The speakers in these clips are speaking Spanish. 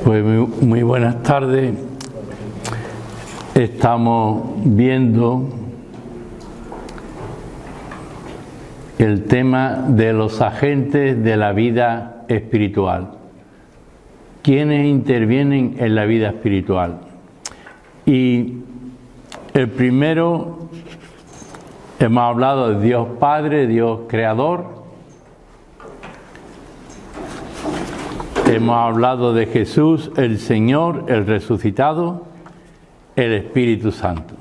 Pues muy buenas tardes. Estamos viendo el tema de los agentes de la vida espiritual. ¿Quiénes intervienen en la vida espiritual? Y el primero, hemos hablado de Dios Padre, Dios Creador. Hemos hablado de Jesús, el Señor, el resucitado, el Espíritu Santo.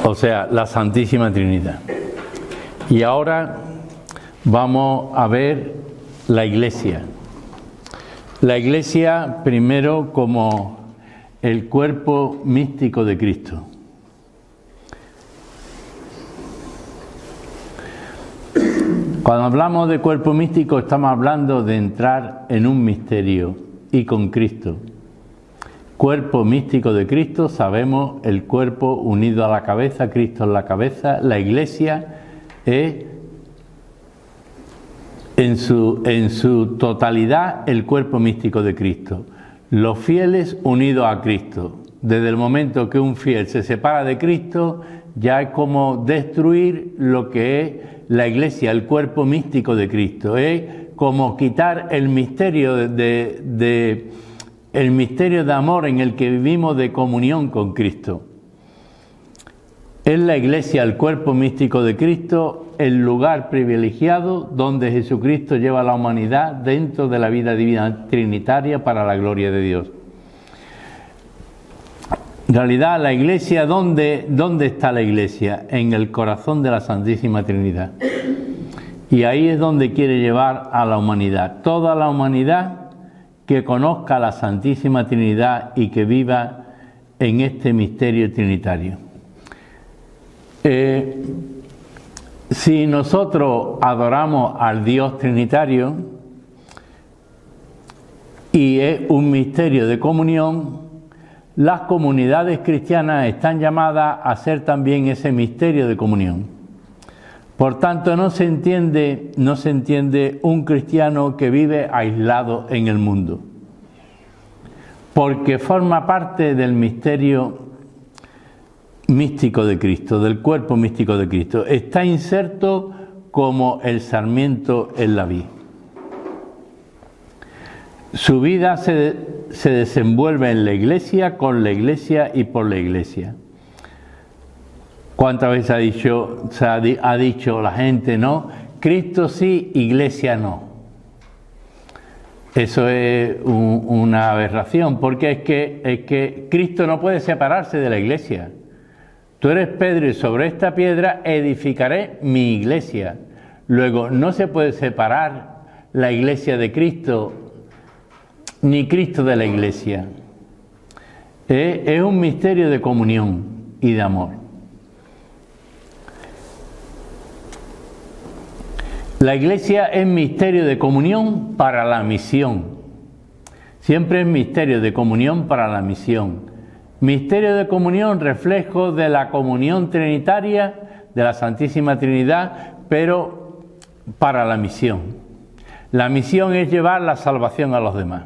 O sea, la Santísima Trinidad. Y ahora vamos a ver la Iglesia. La Iglesia primero como el cuerpo místico de Cristo. Cuando hablamos de cuerpo místico estamos hablando de entrar en un misterio y con Cristo. Cuerpo místico de Cristo, sabemos, el cuerpo unido a la cabeza, Cristo en la cabeza. La Iglesia es en su totalidad el cuerpo místico de Cristo. Los fieles unidos a Cristo. Desde el momento que un fiel se separa de Cristo, ya es como destruir lo que es la Iglesia, el cuerpo místico de Cristo. Es como quitar el misterio el misterio de amor en el que vivimos, de comunión con Cristo. Es la Iglesia, el cuerpo místico de Cristo, el lugar privilegiado donde Jesucristo lleva a la humanidad dentro de la vida divina trinitaria para la gloria de Dios. En realidad, la Iglesia, ¿dónde está la Iglesia? En el corazón de la Santísima Trinidad. Y ahí es donde quiere llevar a la humanidad. Toda la humanidad que conozca la Santísima Trinidad y que viva en este misterio trinitario. Si nosotros adoramos al Dios trinitario y es un misterio de comunión, las comunidades cristianas están llamadas a ser también ese misterio de comunión. Por tanto, no se entiende un cristiano que vive aislado en el mundo, porque forma parte del misterio místico de Cristo, del cuerpo místico de Cristo. Está inserto como el sarmiento en la vid. Su vida se desenvuelve en la Iglesia, con la Iglesia y por la Iglesia. ¿Cuántas veces ha dicho la gente, no? Cristo sí, Iglesia no. Eso es una aberración, porque es que Cristo no puede separarse de la Iglesia. Tú eres Pedro y sobre esta piedra edificaré mi Iglesia. Luego, no se puede separar la Iglesia de Cristo, ni Cristo de la Iglesia. Es un misterio de comunión y de amor. La Iglesia es misterio de comunión para la misión. Siempre es misterio de comunión para la misión. Misterio de comunión, reflejo de la comunión trinitaria, de la Santísima Trinidad, pero para la misión. La misión es llevar la salvación a los demás.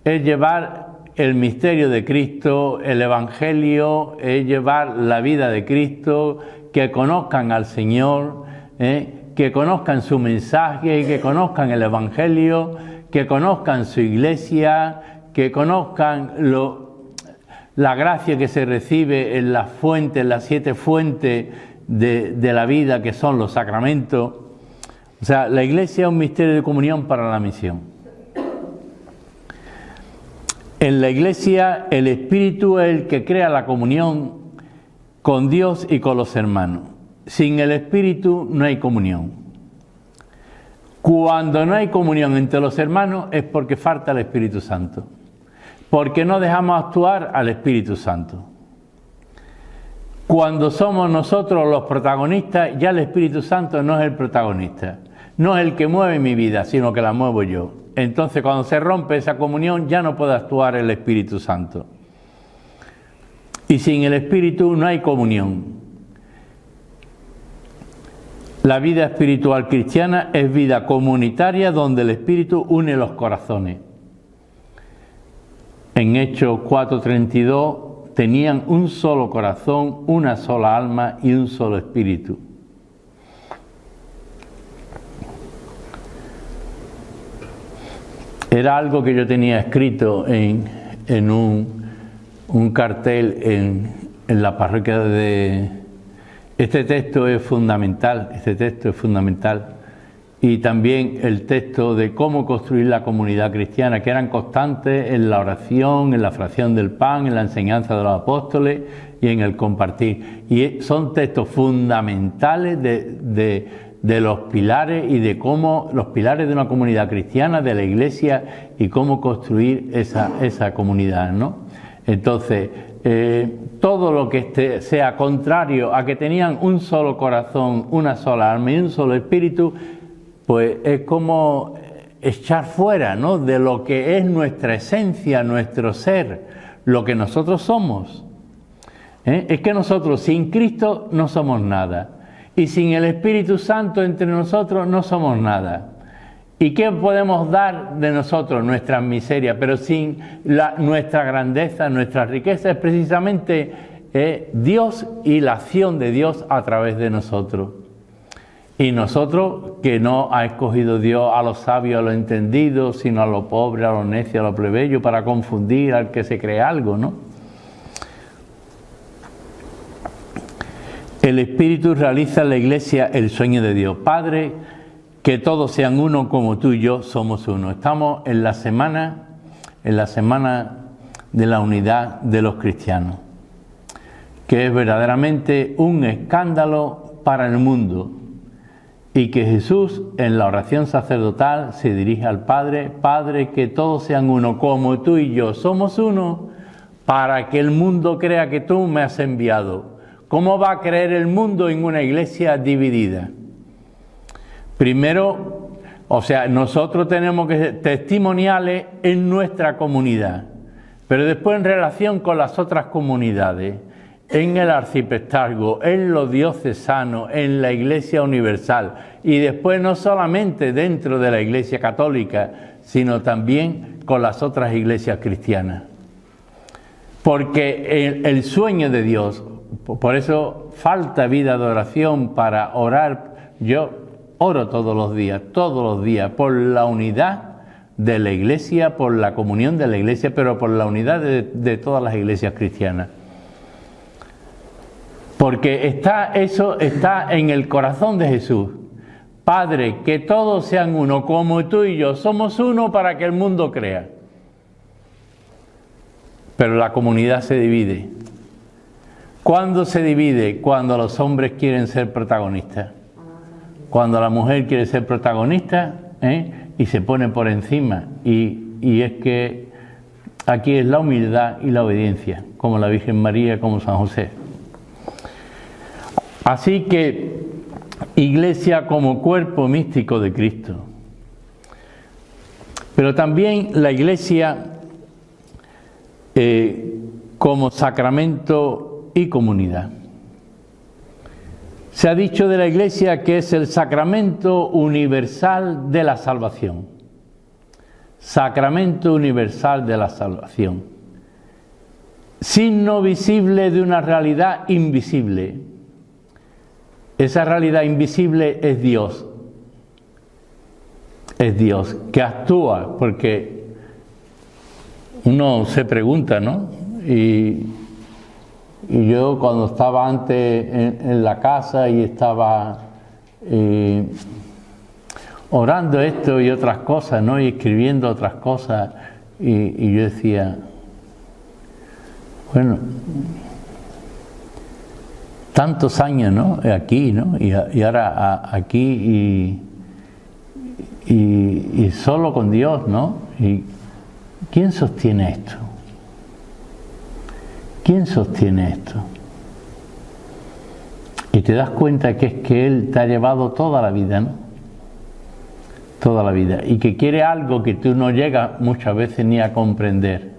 Es llevar el misterio de Cristo, el Evangelio, es llevar la vida de Cristo, que conozcan al Señor, que conozcan su mensaje, que conozcan el Evangelio, que conozcan su Iglesia, que conozcan la gracia que se recibe en las fuentes, las 7 fuentes de la vida, que son los sacramentos. O sea, la Iglesia es un misterio de comunión para la misión. En la Iglesia, el Espíritu es el que crea la comunión con Dios y con los hermanos. Sin el Espíritu no hay comunión. Cuando no hay comunión entre los hermanos es porque falta el Espíritu Santo. Porque no dejamos actuar al Espíritu Santo. Cuando somos nosotros los protagonistas, ya el Espíritu Santo no es el protagonista. No es el que mueve mi vida, sino que la muevo yo. Entonces, cuando se rompe esa comunión, ya no puede actuar el Espíritu Santo. Y sin el Espíritu no hay comunión. La vida espiritual cristiana es vida comunitaria donde el Espíritu une los corazones. En Hechos 4:32 tenían un solo corazón, una sola alma y un solo espíritu. Era algo que yo tenía escrito en un cartel en la parroquia de... Este texto es fundamental, y también el texto de cómo construir la comunidad cristiana, que eran constantes en la oración, en la fracción del pan, en la enseñanza de los apóstoles y en el compartir. Y son textos fundamentales de los pilares y de cómo los pilares de una comunidad cristiana, de la Iglesia, y cómo construir esa comunidad, ¿no? Entonces, todo lo que sea contrario a que tenían un solo corazón, una sola alma y un solo espíritu, pues es como echar fuera, ¿no?, de lo que es nuestra esencia, nuestro ser, lo que nosotros somos. Es que nosotros sin Cristo no somos nada, y sin el Espíritu Santo entre nosotros no somos nada. ¿Y qué podemos dar de nosotros? Nuestras miserias, pero sin nuestra grandeza, nuestra riqueza es precisamente Dios y la acción de Dios a través de nosotros. Y nosotros, que no ha escogido Dios a los sabios, a los entendidos, sino a los pobres, a los necios, a los plebeyos, para confundir al que se cree algo, ¿no? El Espíritu realiza en la Iglesia el sueño de Dios. Padre, que todos sean uno como tú y yo somos uno. Estamos en la semana de la unidad de los cristianos, que es verdaderamente un escándalo para el mundo, y que Jesús en la oración sacerdotal se dirige al Padre: Padre, que todos sean uno como tú y yo somos uno, para que el mundo crea que tú me has enviado. ¿Cómo va a creer el mundo en una iglesia dividida? Primero, nosotros tenemos que ser testimoniales en nuestra comunidad, pero después en relación con las otras comunidades, en el arciprestazgo, en los diocesanos, en la Iglesia universal, y después no solamente dentro de la Iglesia católica, sino también con las otras iglesias cristianas. Porque el sueño de Dios, por eso falta vida de oración para orar. Yo oro todos los días, por la unidad de la Iglesia, por la comunión de la Iglesia, pero por la unidad de todas las iglesias cristianas. Porque eso está en el corazón de Jesús. Padre, que todos sean uno, como tú y yo somos uno, para que el mundo crea. Pero la comunidad se divide. ¿Cuándo se divide? Cuando los hombres quieren ser protagonistas. Cuando la mujer quiere ser protagonista, y se pone por encima. Y es que aquí es la humildad y la obediencia, como la Virgen María, como San José. Así que, Iglesia como cuerpo místico de Cristo. Pero también la Iglesia como sacramento y comunidad. Se ha dicho de la Iglesia que es el sacramento universal de la salvación. Sacramento universal de la salvación. Signo visible de una realidad invisible. Esa realidad invisible es Dios. Es Dios que actúa, porque uno se pregunta, ¿no? Y yo cuando estaba antes en la casa y estaba orando esto y otras cosas, ¿no?, y escribiendo otras cosas, y yo decía, bueno, tantos años, ¿no?, aquí, ¿no?, y ahora aquí y solo con Dios, ¿no? ¿Y quién sostiene esto? ¿Quién sostiene esto? Y te das cuenta que es que Él te ha llevado toda la vida, ¿no? Toda la vida. Y que quiere algo que tú no llegas muchas veces ni a comprender.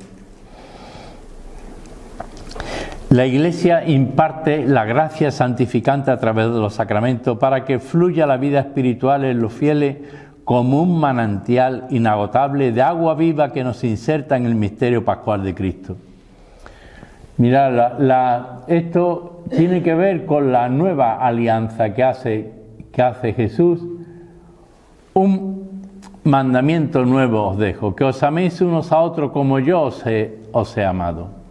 La Iglesia imparte la gracia santificante a través de los sacramentos para que fluya la vida espiritual en los fieles como un manantial inagotable de agua viva que nos inserta en el misterio pascual de Cristo. Mirad, esto tiene que ver con la nueva alianza que hace Jesús. Un mandamiento nuevo os dejo, que os améis unos a otros como yo os he amado.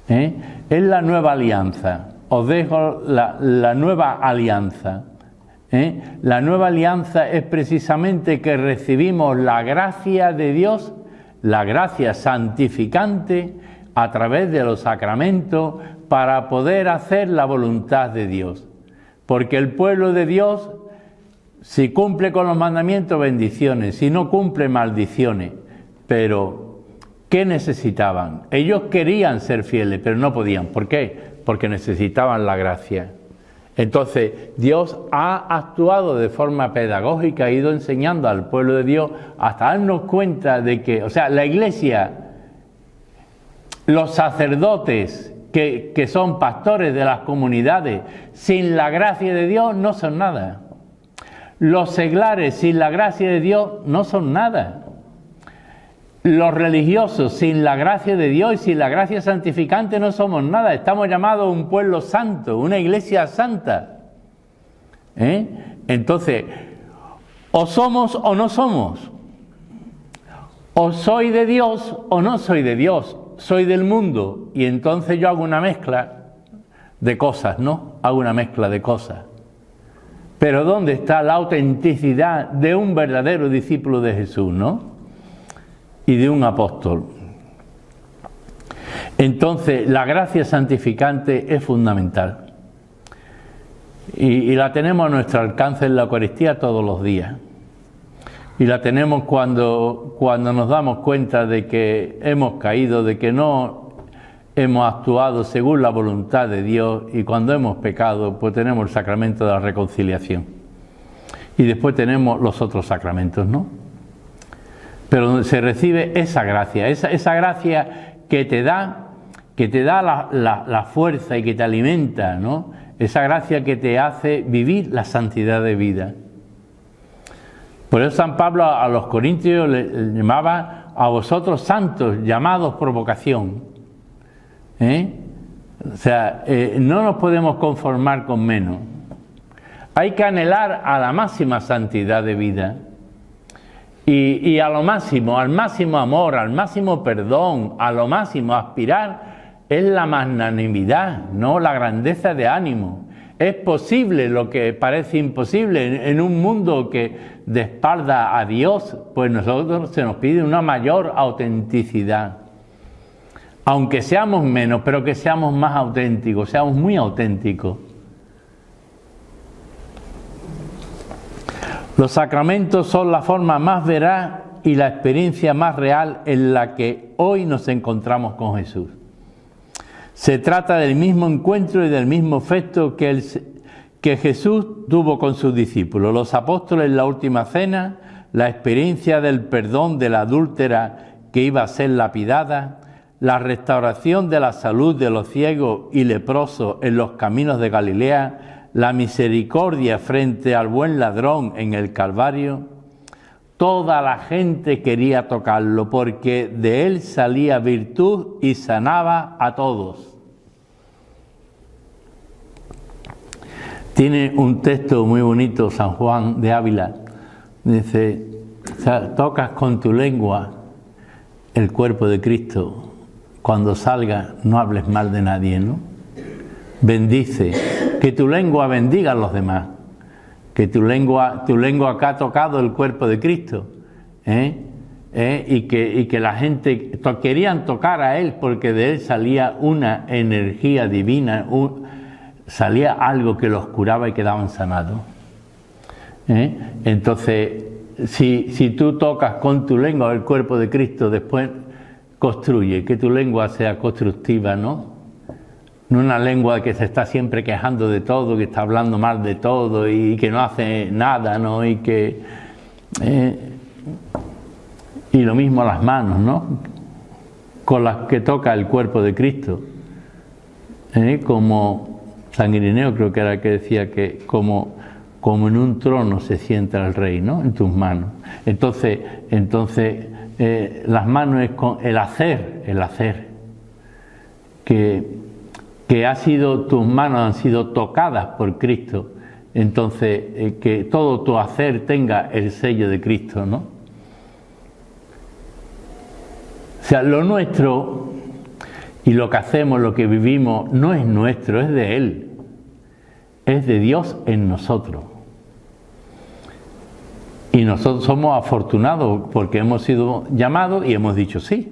Es la nueva alianza, os dejo la nueva alianza. La nueva alianza es precisamente que recibimos la gracia de Dios, la gracia santificante a través de los sacramentos para poder hacer la voluntad de Dios. Porque el pueblo de Dios, si cumple con los mandamientos, bendiciones, si no cumple, maldiciones. Pero ¿qué necesitaban? Ellos querían ser fieles, pero no podían. ¿Por qué? Porque necesitaban la gracia. Entonces, Dios ha actuado de forma pedagógica, ha ido enseñando al pueblo de Dios hasta darnos cuenta de que, o sea, la Iglesia, los sacerdotes que son pastores de las comunidades, sin la gracia de Dios no son nada. Los seglares sin la gracia de Dios no son nada. Los religiosos sin la gracia de Dios y sin la gracia santificante no somos nada. Estamos llamados a un pueblo santo, una iglesia santa. Entonces, o somos o no somos. O soy de Dios o no soy de Dios. Soy del mundo. Y entonces yo hago una mezcla de cosas, ¿no? Hago una mezcla de cosas. Pero ¿dónde está la autenticidad de un verdadero discípulo de Jesús, no? Y de un apóstol. Entonces, la gracia santificante es fundamental. Y la tenemos a nuestro alcance en la Eucaristía todos los días. Y la tenemos cuando nos damos cuenta de que hemos caído, de que no hemos actuado según la voluntad de Dios, y cuando hemos pecado, pues tenemos el sacramento de la reconciliación. Y después tenemos los otros sacramentos, ¿no? Pero donde se recibe esa gracia que te da la fuerza y que te alimenta, ¿no? Esa gracia que te hace vivir la santidad de vida. Por eso San Pablo a los corintios le llamaba a vosotros santos, llamados por vocación. O sea, no nos podemos conformar con menos. Hay que anhelar a la máxima santidad de vida. Y a lo máximo, al máximo amor, al máximo perdón, a lo máximo aspirar es la magnanimidad, no la grandeza de ánimo. Es posible lo que parece imposible en un mundo que de espalda a Dios, pues nosotros se nos pide una mayor autenticidad. Aunque seamos menos, pero que seamos más auténticos, seamos muy auténticos. Los sacramentos son la forma más veraz y la experiencia más real en la que hoy nos encontramos con Jesús. Se trata del mismo encuentro y del mismo efecto que Jesús tuvo con sus discípulos. Los apóstoles en la última cena, la experiencia del perdón de la adúltera que iba a ser lapidada, la restauración de la salud de los ciegos y leprosos en los caminos de Galilea, la misericordia frente al buen ladrón en el Calvario. Toda la gente quería tocarlo porque de él salía virtud y sanaba a todos. Tiene un texto muy bonito San Juan de Ávila. Dice, tocas con tu lengua el cuerpo de Cristo. Cuando salga no hables mal de nadie, ¿no? Bendice, que tu lengua bendiga a los demás, que tu lengua acá ha tocado el cuerpo de Cristo, y que la gente querían tocar a él porque de él salía una energía divina, salía algo que los curaba y quedaban sanados. Entonces, si tú tocas con tu lengua el cuerpo de Cristo, después construye, que tu lengua sea constructiva, ¿no? No una lengua que se está siempre quejando de todo, que está hablando mal de todo y que no hace nada, ¿no? Y lo mismo las manos, ¿no? Con las que toca el cuerpo de Cristo. Como San Ireneo creo que era el que decía que como en un trono se sienta el rey, ¿no? En tus manos. Entonces las manos es con el hacer, que ha sido, tus manos han sido tocadas por Cristo. Entonces, que todo tu hacer tenga el sello de Cristo, ¿no? O sea, lo nuestro y lo que hacemos, lo que vivimos, no es nuestro, es de Él. Es de Dios en nosotros. Y nosotros somos afortunados porque hemos sido llamados y hemos dicho sí.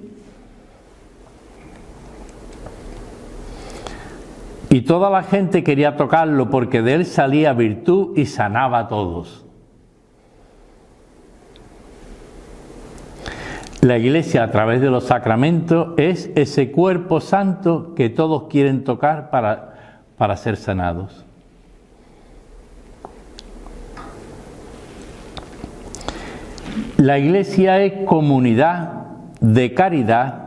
Y toda la gente quería tocarlo porque de él salía virtud y sanaba a todos. La Iglesia, a través de los sacramentos, es ese cuerpo santo que todos quieren tocar para ser sanados. La Iglesia es comunidad de caridad,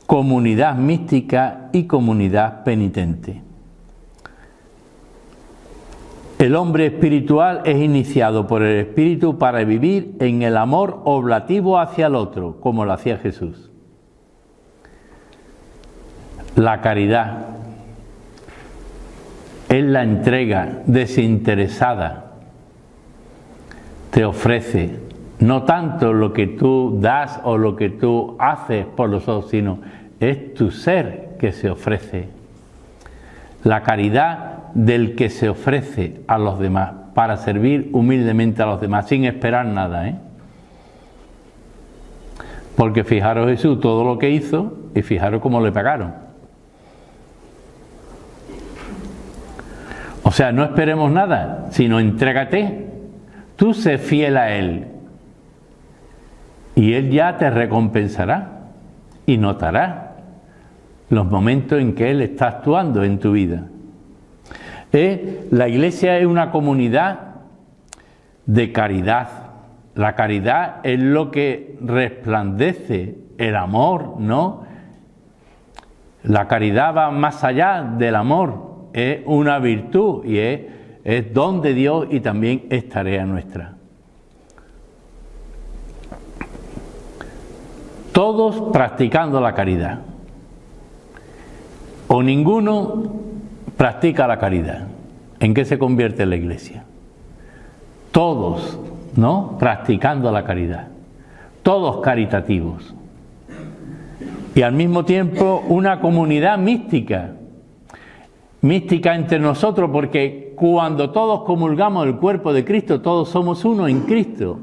comunidad mística y comunidad penitente. El hombre espiritual es iniciado por el Espíritu para vivir en el amor oblativo hacia el otro, como lo hacía Jesús. La caridad es la entrega desinteresada. Te ofrece no tanto lo que tú das o lo que tú haces por los otros, sino es tu ser que se ofrece. La caridad del que se ofrece a los demás para servir humildemente a los demás sin esperar nada, Porque fijaros Jesús todo lo que hizo y fijaros cómo le pagaron. O sea, no esperemos nada, sino entrégate. Tú sé fiel a Él y Él ya te recompensará y notará los momentos en que Él está actuando en tu vida. La Iglesia es una comunidad de caridad. La caridad es lo que resplandece el amor, ¿no? La caridad va más allá del amor, es una virtud y es don de Dios y también es tarea nuestra. Todos practicando la caridad. O ninguno practica la caridad. ¿En qué se convierte la Iglesia? Todos, ¿no? Practicando la caridad. Todos caritativos. Y al mismo tiempo una comunidad mística. Mística entre nosotros, porque cuando todos comulgamos el cuerpo de Cristo, todos somos uno en Cristo.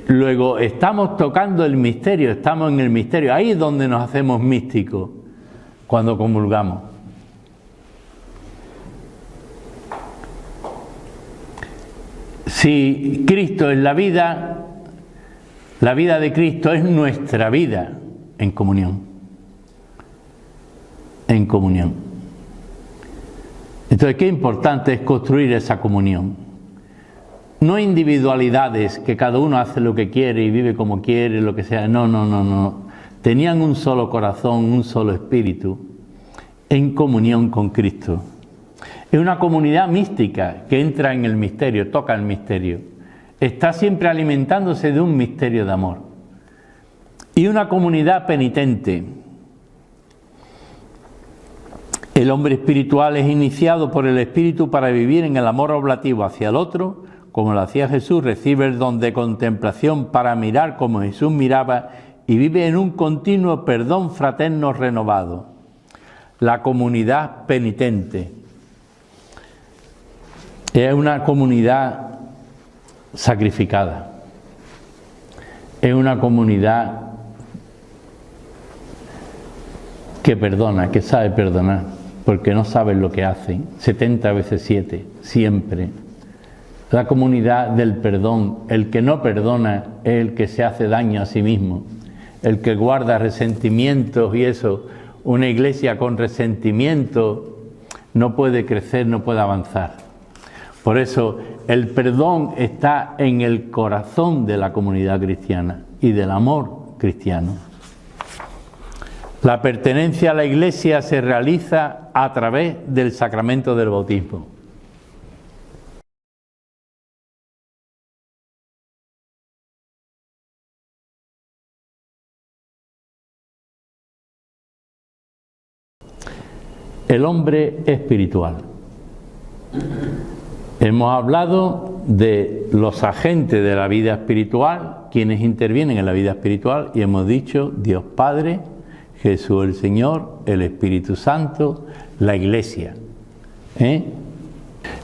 Luego estamos tocando el misterio, estamos en el misterio. Ahí es donde nos hacemos místicos, cuando comulgamos. Si Cristo es la vida de Cristo es nuestra vida en comunión. En comunión. Entonces, qué importante es construir esa comunión. No individualidades, que cada uno hace lo que quiere y vive como quiere, lo que sea. No. Tenían un solo corazón, un solo espíritu, en comunión con Cristo. Es una comunidad mística que entra en el misterio, toca el misterio. Está siempre alimentándose de un misterio de amor. Y una comunidad penitente. El hombre espiritual es iniciado por el Espíritu para vivir en el amor oblativo hacia el otro, como lo hacía Jesús, recibe el don de contemplación para mirar como Jesús miraba y vive en un continuo perdón fraterno renovado. La comunidad penitente es una comunidad sacrificada, es una comunidad que perdona, que sabe perdonar, porque no saben lo que hacen, 70 veces 7, siempre. La comunidad del perdón, el que no perdona es el que se hace daño a sí mismo, el que guarda resentimientos y eso. Una iglesia con resentimiento no puede crecer, no puede avanzar. Por eso el perdón está en el corazón de la comunidad cristiana y del amor cristiano. La pertenencia a la Iglesia se realiza a través del sacramento del bautismo. El hombre espiritual. Hemos hablado de los agentes de la vida espiritual, quienes intervienen en la vida espiritual, y hemos dicho Dios Padre, Jesús el Señor, el Espíritu Santo, la Iglesia.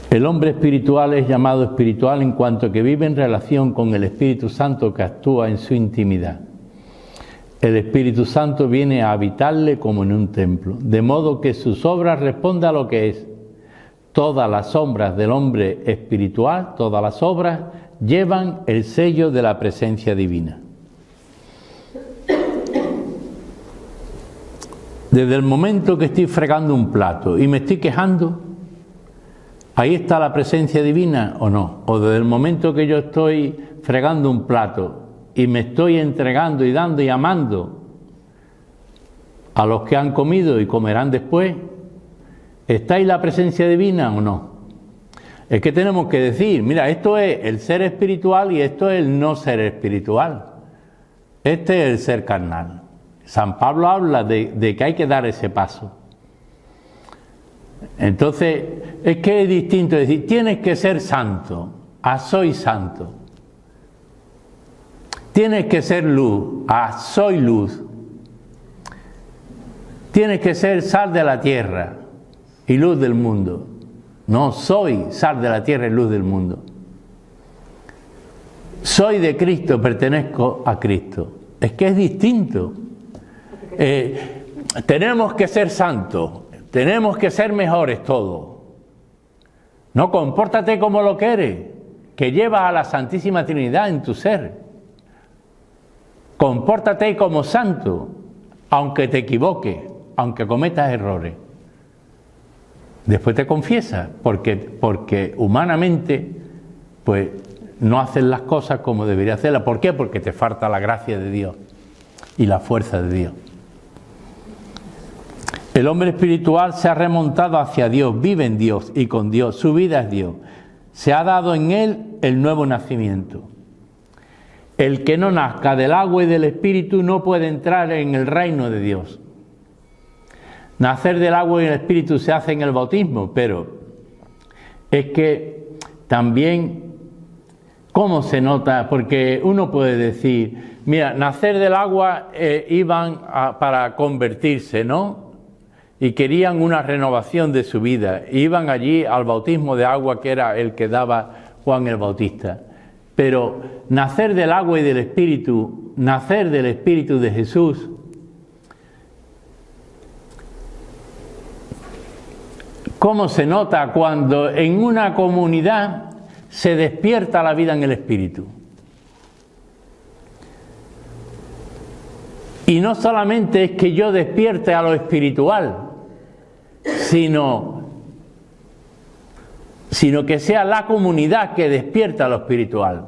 El hombre espiritual es llamado espiritual en cuanto que vive en relación con el Espíritu Santo que actúa en su intimidad. El Espíritu Santo viene a habitarle como en un templo, de modo que sus obras respondan a lo que es. Todas las sombras del hombre espiritual, todas las obras, llevan el sello de la presencia divina. Desde el momento que estoy fregando un plato y me estoy quejando, ¿ahí está la presencia divina o no? O desde el momento que yo estoy fregando un plato y me estoy entregando y dando y amando a los que han comido y comerán después, ¿está ahí la presencia divina o no? Es que tenemos que decir, mira, esto es el ser espiritual y esto es el no ser espiritual. Este es el ser carnal. San Pablo habla de que hay que dar ese paso. Entonces, es que es distinto decir, tienes que ser santo, soy santo. Tienes que ser luz, soy luz. Tienes que ser sal de la tierra y luz del mundo. No, soy sal de la tierra y luz del mundo. Soy de Cristo, pertenezco a Cristo. Es que es distinto. Tenemos que ser santos, tenemos que ser mejores todos. No, compórtate como lo que eres, que llevas a la Santísima Trinidad en tu ser. Compórtate como santo, aunque te equivoques, aunque cometas errores. Después te confiesas, porque humanamente pues no haces las cosas como deberías hacerlas. ¿Por qué? Porque te falta la gracia de Dios y la fuerza de Dios. El hombre espiritual se ha remontado hacia Dios, vive en Dios y con Dios, su vida es Dios. Se ha dado en él el nuevo nacimiento. El que no nazca del agua y del Espíritu no puede entrar en el reino de Dios. Nacer del agua y del Espíritu se hace en el bautismo, pero es que también, ¿cómo se nota? Porque uno puede decir, mira, nacer del agua iban para convertirse, ¿no? Y querían una renovación de su vida. Iban allí al bautismo de agua que era el que daba Juan el Bautista. Pero nacer del agua y del Espíritu, nacer del Espíritu de Jesús, ¿cómo se nota cuando en una comunidad se despierta la vida en el Espíritu? Y no solamente es que yo despierte a lo espiritual, sino que sea la comunidad que despierta a lo espiritual.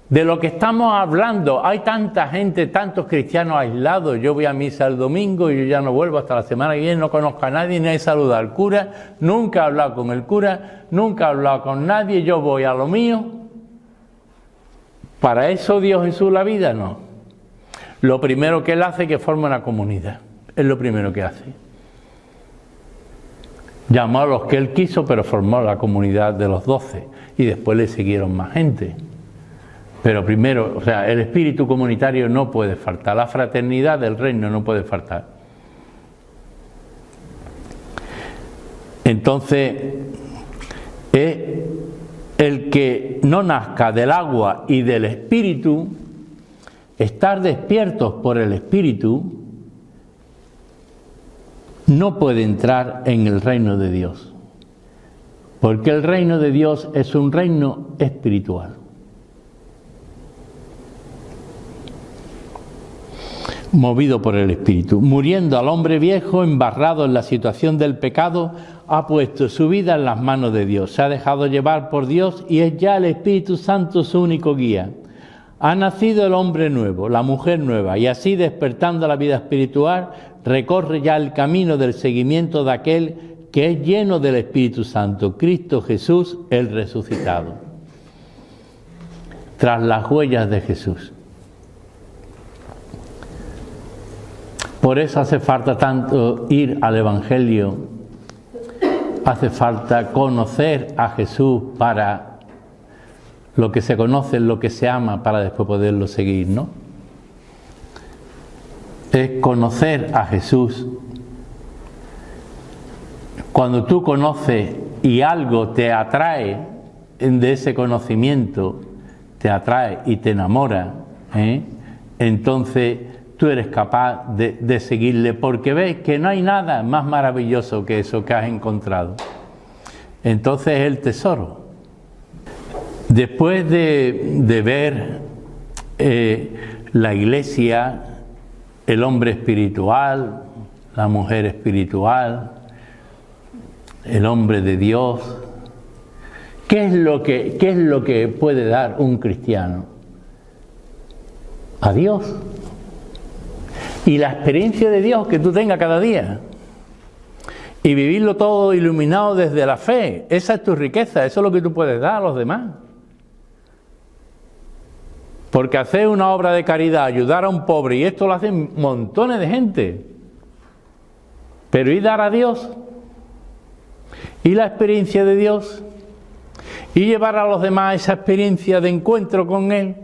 De lo que estamos hablando, hay tanta gente, tantos cristianos aislados. Yo voy a misa el domingo y yo ya no vuelvo hasta la semana que viene, no conozco a nadie, ni he saludado al cura, nunca he hablado con el cura, nunca he hablado con nadie, yo voy a lo mío. ¿Para eso dio Jesús la vida? No. Lo primero que él hace es que forma una comunidad. Es lo primero que hace. Llamó a los que él quiso, pero formó la comunidad de los 12. Y después le siguieron más gente. Pero primero, o sea, el espíritu comunitario no puede faltar. La fraternidad del reino no puede faltar. Entonces, el que no nazca del agua y del espíritu, estar despiertos por el Espíritu, no puede entrar en el reino de Dios. Porque el reino de Dios es un reino espiritual. Movido por el Espíritu. Muriendo al hombre viejo, embarrado en la situación del pecado, ha puesto su vida en las manos de Dios. Se ha dejado llevar por Dios y es ya el Espíritu Santo su único guía. Ha nacido el hombre nuevo, la mujer nueva, y así, despertando a la vida espiritual, recorre ya el camino del seguimiento de aquel que es lleno del Espíritu Santo, Cristo Jesús, el resucitado. Tras las huellas de Jesús. Por eso hace falta tanto ir al Evangelio, hace falta conocer a Jesús para lo que se conoce, lo que se ama, para después poderlo seguir, ¿no? Es conocer a Jesús. Cuando tú conoces y algo te atrae de ese conocimiento, te atrae y te enamora, entonces tú eres capaz de seguirle, porque ves que no hay nada más maravilloso que eso que has encontrado. Entonces es el tesoro. Después de ver la Iglesia, el hombre espiritual, la mujer espiritual, el hombre de Dios, ¿qué es lo que puede dar un cristiano? A Dios. Y la experiencia de Dios que tú tengas cada día. Y vivirlo todo iluminado desde la fe. Esa es tu riqueza, eso es lo que tú puedes dar a los demás. Porque hacer una obra de caridad, ayudar a un pobre, y esto lo hacen montones de gente. Pero ¿y dar a Dios? ¿Y la experiencia de Dios? ¿Y llevar a los demás esa experiencia de encuentro con Él?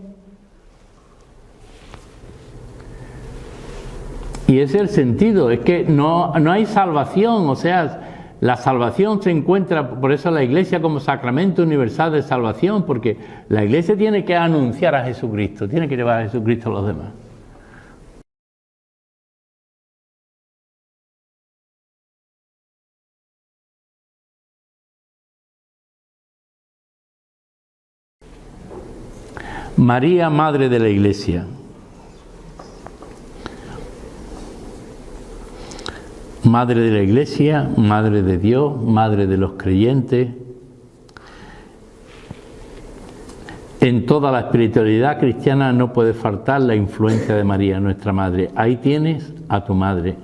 Y ese es el sentido, es que no hay salvación, o sea, la salvación se encuentra, por eso la Iglesia como sacramento universal de salvación, porque la Iglesia tiene que anunciar a Jesucristo, tiene que llevar a Jesucristo a los demás. María, Madre de la Iglesia. Madre de la Iglesia, Madre de Dios, Madre de los creyentes. En toda la espiritualidad cristiana no puede faltar la influencia de María, nuestra Madre. Ahí tienes a tu Madre.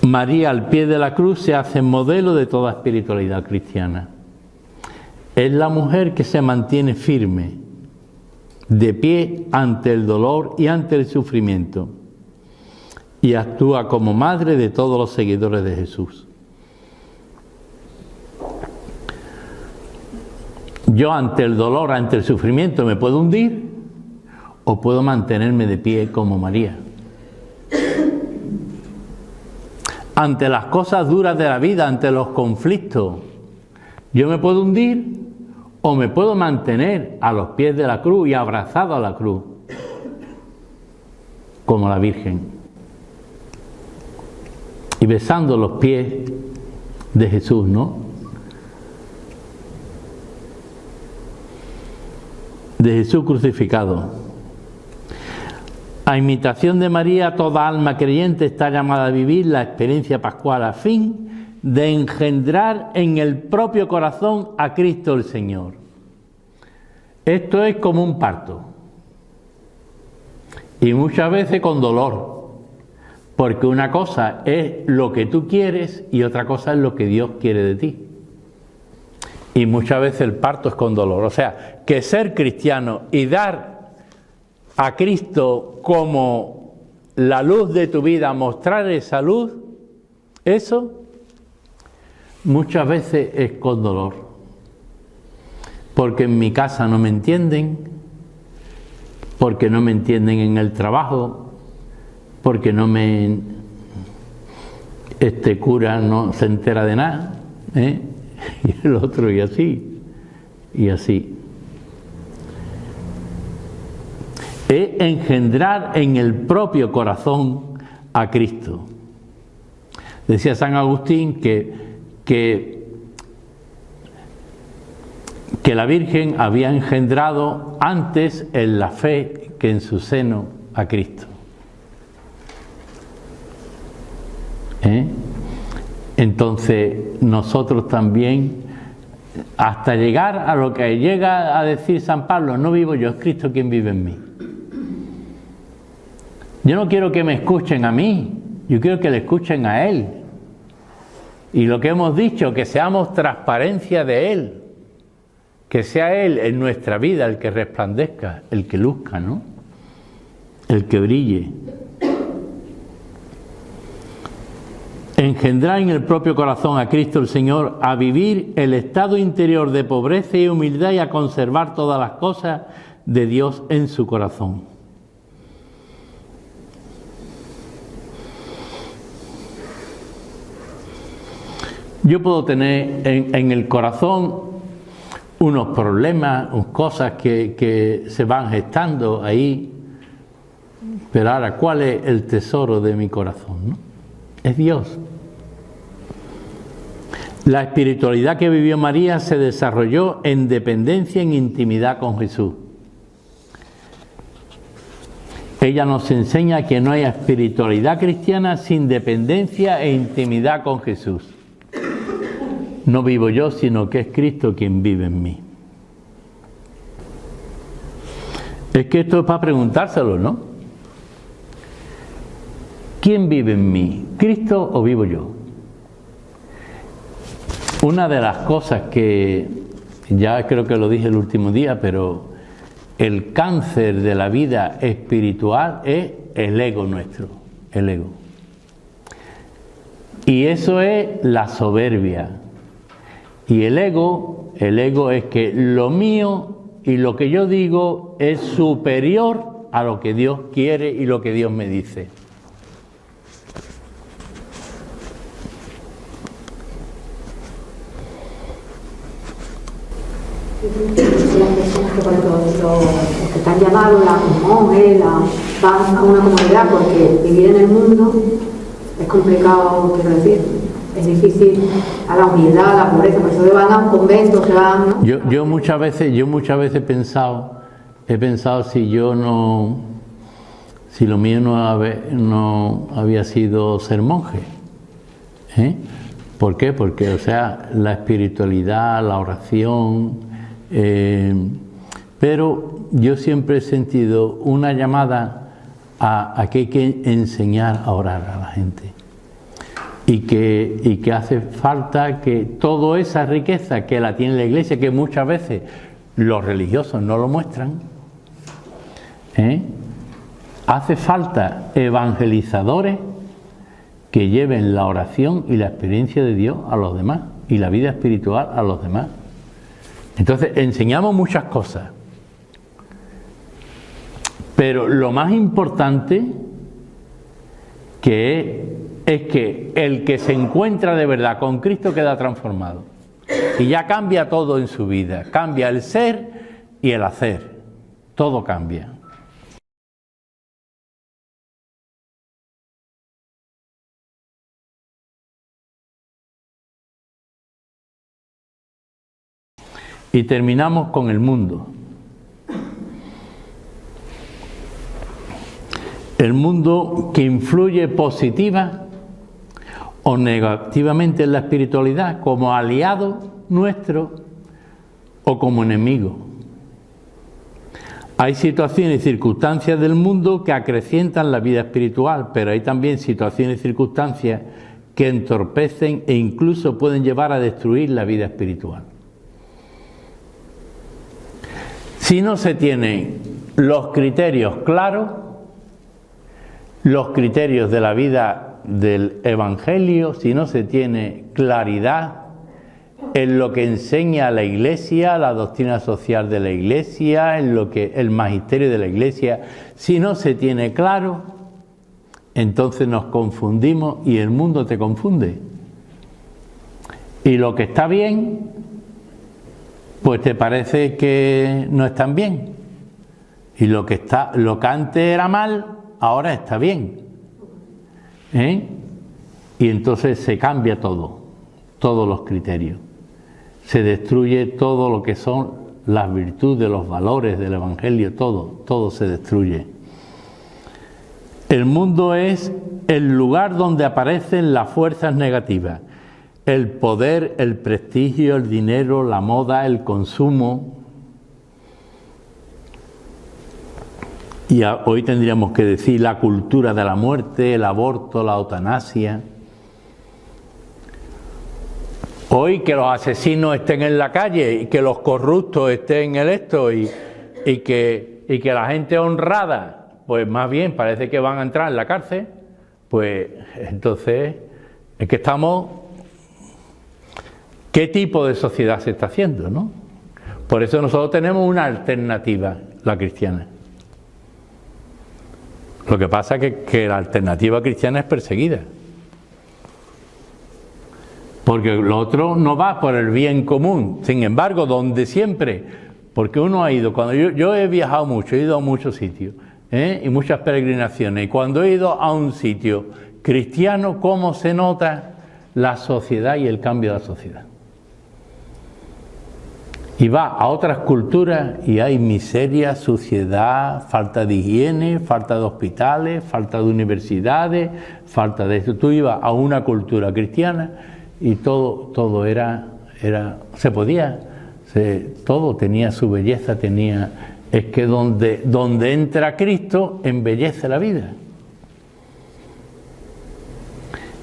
María, al pie de la cruz, se hace modelo de toda espiritualidad cristiana. Es la mujer que se mantiene firme, de pie ante el dolor y ante el sufrimiento, y actúa como madre de todos los seguidores de Jesús. Yo ante el dolor, ante el sufrimiento, me puedo hundir o puedo mantenerme de pie como María. Ante las cosas duras de la vida, ante los conflictos, yo me puedo hundir o me puedo mantener a los pies de la cruz y abrazado a la cruz, como la Virgen, y besando los pies de Jesús, ¿no? De Jesús crucificado. A imitación de María, toda alma creyente está llamada a vivir la experiencia pascual a fin de engendrar en el propio corazón a Cristo el Señor. Esto es como un parto. Y muchas veces con dolor. Porque una cosa es lo que tú quieres y otra cosa es lo que Dios quiere de ti. Y muchas veces el parto es con dolor. O sea, que ser cristiano y dar a Cristo como la luz de tu vida, mostrar esa luz, eso muchas veces es con dolor, porque en mi casa no me entienden, porque no me entienden en el trabajo, porque no me este cura no se entera de nada, y el otro y así, y así. Es engendrar en el propio corazón a Cristo. Decía San Agustín que la Virgen había engendrado antes en la fe que en su seno a Cristo. Entonces nosotros también hasta llegar a lo que llega a decir San Pablo: no vivo yo, es Cristo quien vive en mí. Yo no quiero que me escuchen a mí, yo quiero que le escuchen a Él. Y lo que hemos dicho, que seamos transparencia de Él, que sea Él en nuestra vida el que resplandezca, el que luzca, ¿no? El que brille. Engendrar en el propio corazón a Cristo el Señor, a vivir el estado interior de pobreza y humildad y a conservar todas las cosas de Dios en su corazón. Yo puedo tener en el corazón unos problemas, unas cosas que se van gestando ahí, pero ahora, ¿cuál es el tesoro de mi corazón, no? Es Dios. La espiritualidad que vivió María se desarrolló en dependencia, en intimidad con Jesús. Ella nos enseña que no hay espiritualidad cristiana sin dependencia e intimidad con Jesús. No vivo yo, sino que es Cristo quien vive en mí. Es que esto es para preguntárselo, ¿no? ¿Quién vive en mí? ¿Cristo o vivo yo? Una de las cosas que, ya creo que lo dije el último día, pero el cáncer de la vida espiritual es el ego nuestro, el ego. Y eso es la soberbia. Y el ego es que lo mío y lo que yo digo es superior a lo que Dios quiere y lo que Dios me dice. Las personas que, por ejemplo, los que están llamados, los monjes, van a una comunidad porque vivir en el mundo es complicado, quiero decir, es difícil a la humildad, a la pobreza, por eso van a un convento, se van, ¿no? Yo muchas veces he pensado si lo mío no había sido ser monje. ¿Por qué? Porque, o sea, la espiritualidad, la oración, pero yo siempre he sentido una llamada a que hay que enseñar a orar a la gente y que hace falta que toda esa riqueza que la tiene la Iglesia, que muchas veces los religiosos no lo muestran, hace falta evangelizadores que lleven la oración y la experiencia de Dios a los demás y la vida espiritual a los demás. Entonces enseñamos muchas cosas, pero lo más importante es que el que se encuentra de verdad con Cristo queda transformado y ya cambia todo en su vida, cambia el ser y el hacer, todo cambia. Y terminamos con el mundo. El mundo que influye positiva o negativamente en la espiritualidad, como aliado nuestro o como enemigo. Hay situaciones y circunstancias del mundo que acrecientan la vida espiritual, pero hay también situaciones y circunstancias que entorpecen e incluso pueden llevar a destruir la vida espiritual. Si no se tienen los criterios claros, los criterios de la vida del Evangelio, si no se tiene claridad en lo que enseña la Iglesia, la doctrina social de la Iglesia, en lo que el magisterio de la Iglesia, si no se tiene claro, entonces nos confundimos y el mundo te confunde. Y lo que está bien, pues te parece que no es tan bien. Y lo que antes era mal, ahora está bien. Y entonces se cambia todo, todos los criterios. Se destruye todo lo que son las virtudes, los valores del Evangelio, todo se destruye. El mundo es el lugar donde aparecen las fuerzas negativas, el poder, el prestigio, el dinero, la moda, el consumo. Y hoy tendríamos que decir la cultura de la muerte, el aborto, la eutanasia. Hoy que los asesinos estén en la calle y que los corruptos estén en esto y que la gente honrada, pues más bien parece que van a entrar en la cárcel, pues entonces es que estamos... ¿Qué tipo de sociedad se está haciendo, no? Por eso nosotros tenemos una alternativa, la cristiana. Lo que pasa es que la alternativa cristiana es perseguida. Porque lo otro no va por el bien común. Sin embargo, donde siempre, porque uno ha ido, cuando yo he viajado mucho, he ido a muchos sitios, y muchas peregrinaciones, y cuando he ido a un sitio cristiano, ¿cómo se nota la sociedad y el cambio de la sociedad? Y va a otras culturas y hay miseria, suciedad, falta de higiene, falta de hospitales, falta de universidades, falta de esto. Tú ibas a una cultura cristiana y todo se podía, todo tenía su belleza, es que donde entra Cristo embellece la vida.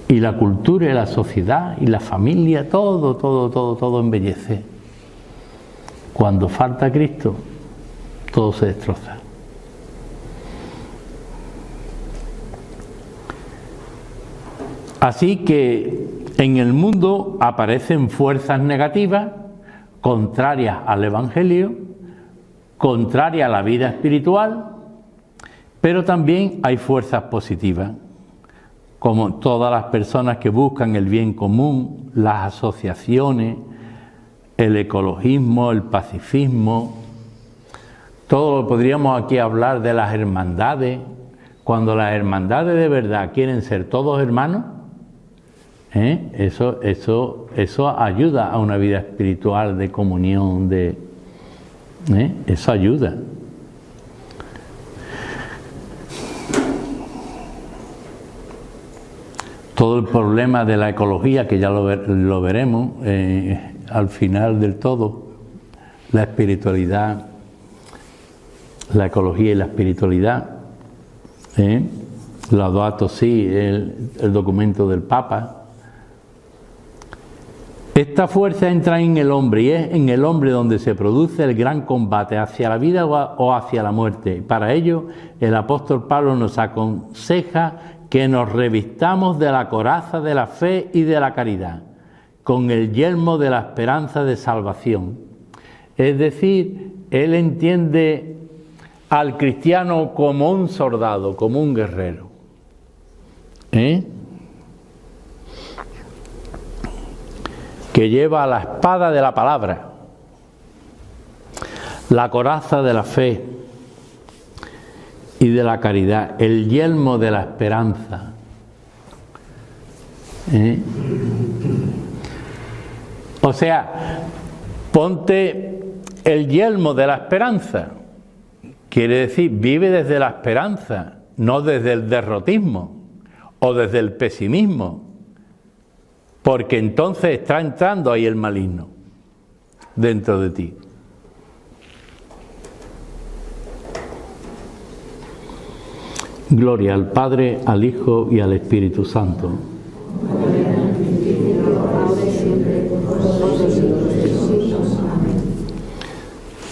Y la cultura y la sociedad y la familia, todo embellece. Cuando falta Cristo, todo se destroza. Así que en el mundo aparecen fuerzas negativas, contrarias al Evangelio, contrarias a la vida espiritual, pero también hay fuerzas positivas, como todas las personas que buscan el bien común, las asociaciones, el ecologismo, el pacifismo, todo lo podríamos aquí hablar de las hermandades. Cuando las hermandades de verdad quieren ser todos hermanos, eso ayuda a una vida espiritual de comunión, eso ayuda. Todo el problema de la ecología, que ya lo veremos, al final del todo, la espiritualidad, la ecología y la espiritualidad, Laudato Si, el documento del Papa. Esta fuerza entra en el hombre y es en el hombre donde se produce el gran combate hacia la vida o hacia la muerte. Para ello, el apóstol Pablo nos aconseja que nos revistamos de la coraza de la fe y de la caridad, con el yelmo de la esperanza de salvación. Es decir, él entiende al cristiano como un soldado, como un guerrero. Que lleva la espada de la palabra, la coraza de la fe y de la caridad, el yelmo de la esperanza. O sea, ponte el yelmo de la esperanza. Quiere decir, vive desde la esperanza, no desde el derrotismo o desde el pesimismo, porque entonces está entrando ahí el maligno dentro de ti. Gloria al Padre, al Hijo y al Espíritu Santo.